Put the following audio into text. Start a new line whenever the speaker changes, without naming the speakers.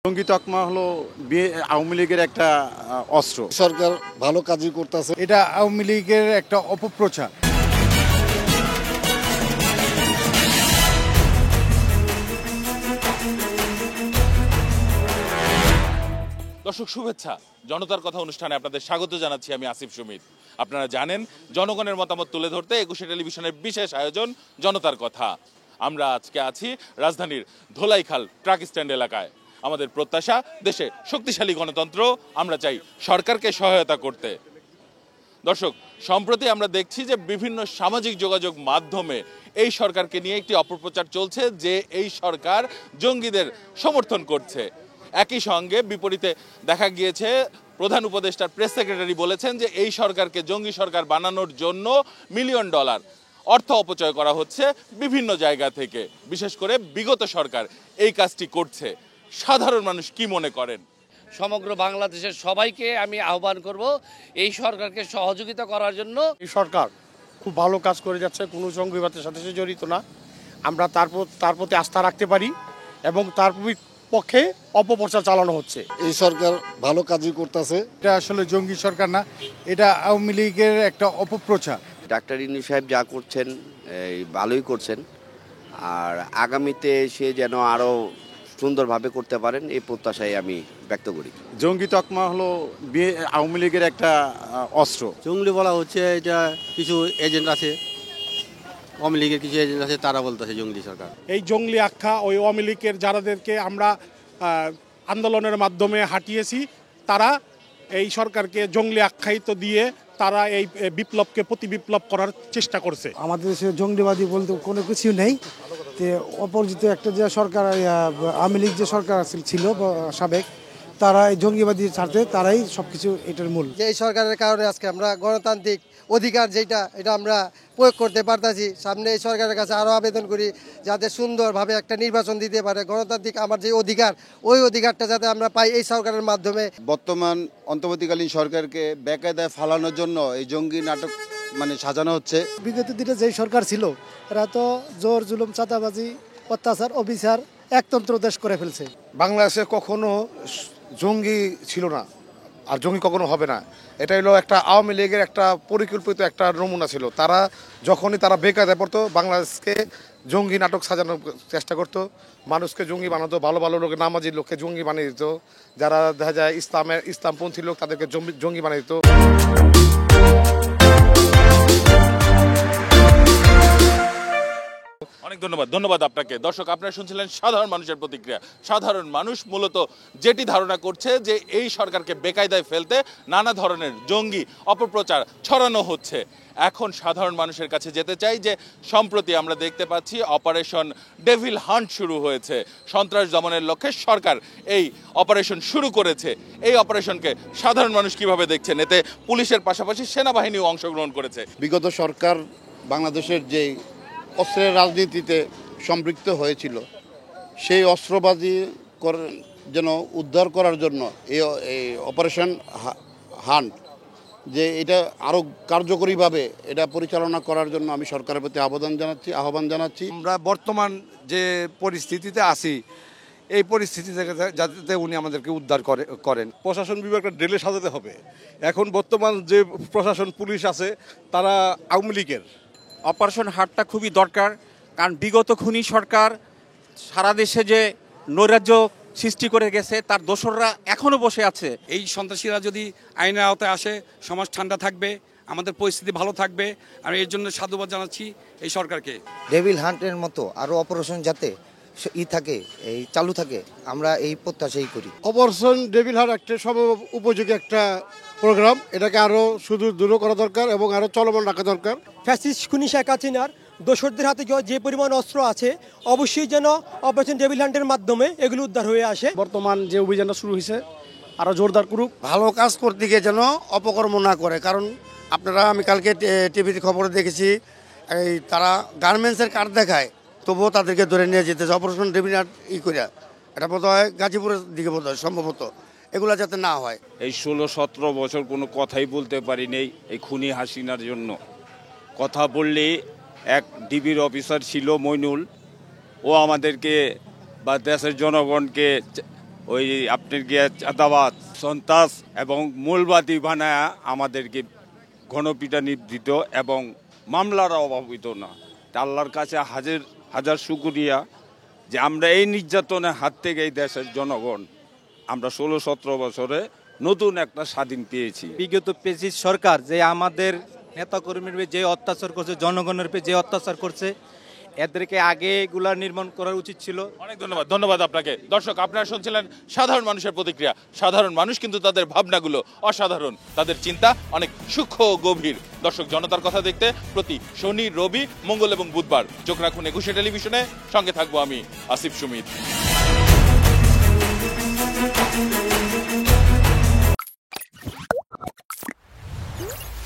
জঙ্গি তকমা হলো আওয়ামী লীগের একটা অস্ত্র।
সরকার ভালো কাজই করতেছে।
এটা আওয়ামী লীগের একটা অপপ্রচার।
দর্শক শুভেচ্ছা, জনতার কথা অনুষ্ঠানে আপনাদের স্বাগত জানাচ্ছি। আমি আসিফ সুমিত। আপনারা জানেন, জনগণের মতামত তুলে ধরতে একুশে টেলিভিশনের বিশেষ আয়োজন জনতার কথা। আমরা আজকে আছি রাজধানীর ধোলাইখাল ট্রাক স্ট্যান্ড এলাকায়। আমাদের প্রত্যাশা, দেশে শক্তিশালী গণতন্ত্র, আমরা চাই সরকারকে সহায়তা করতে। দর্শক, সম্প্রতি আমরা দেখছি যে বিভিন্ন সামাজিক যোগাযোগ মাধ্যমে এই সরকারকে নিয়ে একটি অপপ্রচার চলছে যে এই সরকার জঙ্গিদের সমর্থন করছে। একই সঙ্গে বিপরীতে দেখা গিয়েছে প্রধান উপদেষ্টার প্রেস সেক্রেটারি বলেছেন যে এই সরকারকে জঙ্গি সরকার বানানোর জন্য মিলিয়ন ডলার অর্থ অপচয় করা হচ্ছে বিভিন্ন জায়গা থেকে। বিশেষ করে বিগত সরকার এই কাজটি করছে। সাধারণ মানুষ কি মনে করেন?
সমগ্র বাংলাদেশের সবাইকে আমি আহ্বান করব এই সরকারকে সহযোগিতা করার জন্য।
এই সরকার খুব ভালো কাজ করে যাচ্ছে, কোনো জঙ্গিবাদের সাথে সে জড়িত না। আমরা তার প্রতি আস্থা রাখতে পারি এবং তার পক্ষে অপপ্রচার চালানো হচ্ছে।
এই সরকার ভালো কাজই করতেছে।
এটা আসলে জঙ্গি সরকার না, এটা আওয়ামী লীগের একটা অপপ্রচার।
ডাক্তার ইউনূস সাহেব যা করছেন ভালোই করছেন, আর আগামীতে সে যেন আরও সুন্দরভাবে করতে পারেন এই প্রত্যাশাই আমি ব্যক্ত করি।
জঙ্গি তকমা হলো আওয়ামী লীগের একটা অস্ত্র।
জঙ্গলি বলা হচ্ছে, এটা কিছু এজেন্ট আছে, আওয়ামী লীগের কিছু এজেন্ট আছে, তারা বলতেছে জঙ্গলি সরকার।
এই জঙ্গলি আখ্যা ওই আওয়ামী লীগের যাদেরকে আমরা আন্দোলনের মাধ্যমে হাঁটিয়েছি, তারা এই সরকারকে জঙ্গলি আখ্যায়িত দিয়ে তারা এই বিপ্লবকে প্রতি বিপ্লব করার চেষ্টা করছে।
আমাদের দেশে জঙ্গিবাদী বলতে কোনো কিছু নেই। অপরিচিত একটা যে সরকার, আওয়ামী লীগ যে সরকার ছিল সাবেক, তারা এই জঙ্গিবাদী ছাড়তে তারাই সবকিছু এটার মূল।
যে এই সরকারের কারণে আজকে আমরা গণতান্ত্রিক অধিকার এটা আমরা প্রয়োগ করতে পারতেছি। সামনে এই সরকারের কাছে আরও আবেদন করি যাতে সুন্দরভাবে একটা নির্বাচন দিতে পারে। গণতান্ত্রিক আমার যে অধিকার, ওই অধিকারটা যাতে আমরা পাই এই সরকারের মাধ্যমে।
বর্তমান অন্তর্বর্তীকালীন সরকারকে বেকায়দায় ফালানোর জন্য এই জঙ্গি নাটক সাজানো হচ্ছে।
বিগত দিনে যেই সরকার ছিল, এরা তো জোর জুলুম, চাঁদাবাজি, অত্যাচার, অবিচার একতন্ত্র দেশ করে ফেলছে।
বাংলাদেশে কখনো জঙ্গি ছিল না, আর জঙ্গি কখনো হবে না। এটা হলো একটা আওয়ামী লীগের একটা পরিকল্পিত একটা নমুনা ছিল। যখনই তারা বেকায়দায় পড়তো, বাংলাদেশকে জঙ্গি নাটক সাজানোর চেষ্টা করতো, মানুষকে জঙ্গি বানাতো, ভালো ভালো লোক, নামাজি লোককে জঙ্গি বানিয়ে দিত, যারা দেখা যায় ইসলামপন্থী লোক তাদেরকে জঙ্গি বানিয়ে দিত।
অনেক ধন্যবাদ আপনাকে। দর্শক, আপনারা শুনছিলেন সাধারণ মানুষের প্রতিক্রিয়া। সাধারণ মানুষ মূলত যেটি ধারণা করছে যে এই সরকারকে বেকায়দায় ফেলতে নানা ধরনের জঙ্গি অপপ্রচার ছড়ানো হচ্ছে। এখন সাধারণ মানুষের কাছে যেতে চাই যে সম্প্রতি আমরা দেখতে পাচ্ছি অপারেশন ডেভিল হান্ট শুরু হয়েছে। সন্ত্রাস দমনের লক্ষ্যে সরকার এই অপারেশন শুরু করেছে। এই অপারেশনকে সাধারণ মানুষ কিভাবে দেখছেন? এতে পুলিশের পাশাপাশি সেনাবাহিনীও অংশগ্রহণ করেছে।
বিগত সরকার বাংলাদেশের যে অস্ত্রের রাজনীতিতে সম্পৃক্ত হয়েছিল, সেই অস্ত্রবাজি যেন উদ্ধার করার জন্য এই অপারেশন হান্ট, যে এটা আরও কার্যকরীভাবে এটা পরিচালনা করার জন্য আমি সরকারের প্রতি আহ্বান জানাচ্ছি।
আমরা বর্তমান যে পরিস্থিতিতে আছি, এই পরিস্থিতি থেকে যাতে উনি আমাদেরকে উদ্ধার করেন।
প্রশাসন বিভাগটা ঢেলে সাজাতে হবে। এখন বর্তমান যে প্রশাসন পুলিশ আছে, তারা আওয়ামী লীগের।
অপারেশন হার্টটা খুবই দরকার, কারণ বিগত খুনি সরকার সারা দেশে যে নৈরাজ্য সৃষ্টি করে গেছে, তার দোসররা এখনও বসে আছে।
এই সন্ত্রাসীরা যদি আইনের আওতায় আসে, সমাজ ঠান্ডা থাকবে, আমাদের পরিস্থিতি ভালো থাকবে। আর এর জন্য সাধুবাদ জানাচ্ছি এই সরকারকে।
ডেভিল হান্টের মতো আরও অপারেশন যাতে এই চালু থাকে, আমরা এই প্রত্যাশাই করি।
অপারেশন ডেভিল হান্ট একটা উপযোগী একটা প্রোগ্রাম। এটাকে আরও দূর করা দরকার এবং আরও চলমান রাখা দরকার।
ফ্যাসিস্ট খুনি শেখ হাসিনার দোসরদের হাতে যে পরিমাণ অস্ত্র আছে, অবশ্যই যেন অপারেশন ডেভিল হান্টের মাধ্যমে এগুলো উদ্ধার হয়ে আসে।
বর্তমান যে অভিযানটা শুরু হয়েছে আরও জোরদার করুক।
ভালো কাজ করতে গিয়ে যেন অপকর্ম না করে। কারণ আমি কালকে টিভিতে খবরে দেখেছি, তারা গার্মেন্টসের কার্ড দেখায়, তবুও তাদেরকে ধরে নিয়ে যেতেছে অপারেশন ডেভিল হান্ট করিয়া। এটা বোধ হয় গাজীপুরের দিকে বোধ হয়, সম্ভবত। এগুলা যাতে না হয়।
এই 16-17 বছর কোনো কথাই বলতে পারি নেই এই খুনি হাসিনার জন্য। কথা বললে এক ডিবির অফিসার ছিল মইনুল, ও আমাদেরকে বা দেশের জনগণকে ওই আপনার গিয়ে চাঁদাবাদ সন্ত্রাস এবং মূলবাদী বানায় আমাদেরকে গণপিটানি দিত এবং মামলার অভাব হইত না। তা আল্লাহর কাছে হাজার হাজার শুকরিয়া যে আমরা এই নির্যাতনের হাত থেকে এই দেশের জনগণ আমরা 16-17 বছরে নতুন একটা স্বাধীন পেয়েছি।
বিগত ফ্যাসিস্ট সরকার যে আমাদের নেতাকর্মীর যে অত্যাচার করছে, জনগণের উপর যে অত্যাচার করছে, এদেরকে আগে এগুলা নির্মাণ করা উচিত ছিল।
অনেক ধন্যবাদ আপনাকে। দর্শক, আপনারা শুনছিলেন সাধারণ মানুষের প্রতিক্রিয়া। সাধারণ মানুষ কিন্তু তাদের ভাবনাগুলো অসাধারণ, তাদের চিন্তা অনেক সূক্ষ্ম ও গভীর। দর্শক, জনতার কথা দেখতে প্রতি শনি, রবি, মঙ্গল এবং বুধবার চোখ রাখুন একুশে টেলিভিশনে। সঙ্গে থাকবো আমি আসিফ সুমিত।